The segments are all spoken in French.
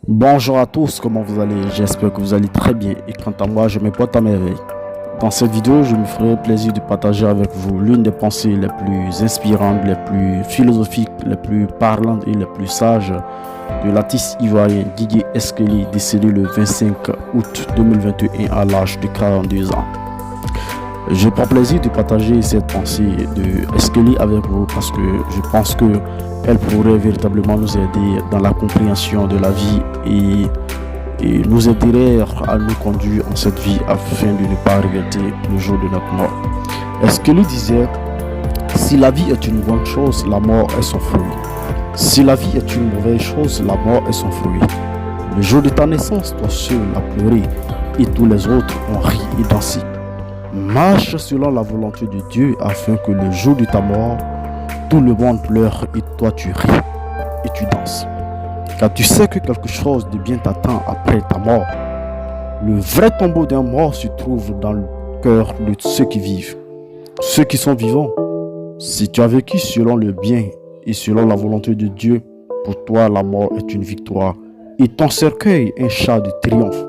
Bonjour à tous, comment vous allez? J'espère que vous allez très bien et quant à moi, je me porte à merveille. Dans cette vidéo, je me ferai plaisir de partager avec vous l'une des pensées les plus inspirantes, les plus philosophiques, les plus parlantes et les plus sages de l'artiste ivoirien Didier Esqueli, décédé le 25 août 2021 à l'âge de 42 ans. Je prends plaisir de partager cette pensée de Esqueli avec vous parce que je pense que elle pourrait véritablement nous aider dans la compréhension de la vie et nous aiderait à nous conduire en cette vie afin de ne pas regretter le jour de notre mort. Esqueli disait: si la vie est une bonne chose, la mort est son fruit. Si la vie est une mauvaise chose, la mort est son fruit. Le jour de ta naissance, toi seul as pleuré et tous les autres ont ri et dansé. Marche selon la volonté de Dieu afin que le jour de ta mort, tout le monde pleure et toi tu ris et tu danses. Car tu sais que quelque chose de bien t'attend après ta mort. Le vrai tombeau d'un mort se trouve dans le cœur de ceux qui vivent. Ceux qui sont vivants. Si tu as vécu selon le bien et selon la volonté de Dieu, pour toi la mort est une victoire et ton cercueil un char de triomphe.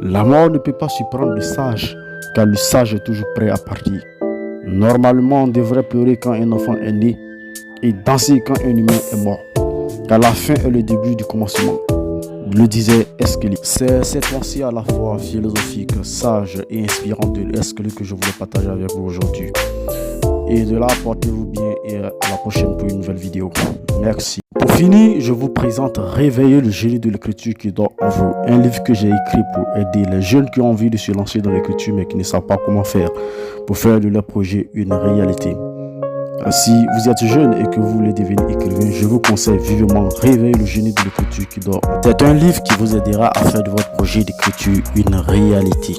La mort ne peut pas surprendre le sage, car le sage est toujours prêt à partir. Normalement, on devrait pleurer quand un enfant est né et danser quand un humain est mort, car la fin est le début du commencement, le disait Esqueli. C'est cette pensée à la fois philosophique, sage et inspirante de Esqueli que je voulais partager avec vous aujourd'hui. Et de là, portez-vous bien et à la prochaine pour une nouvelle vidéo. Merci. Pour finir, je vous présente Réveiller le génie de l'écriture qui dort en vous. Un livre que j'ai écrit pour aider les jeunes qui ont envie de se lancer dans l'écriture mais qui ne savent pas comment faire pour faire de leur projet une réalité. Si vous êtes jeune et que vous voulez devenir écrivain, je vous conseille vivement Réveiller le génie de l'écriture qui dort en vous. C'est un livre qui vous aidera à faire de votre projet d'écriture une réalité.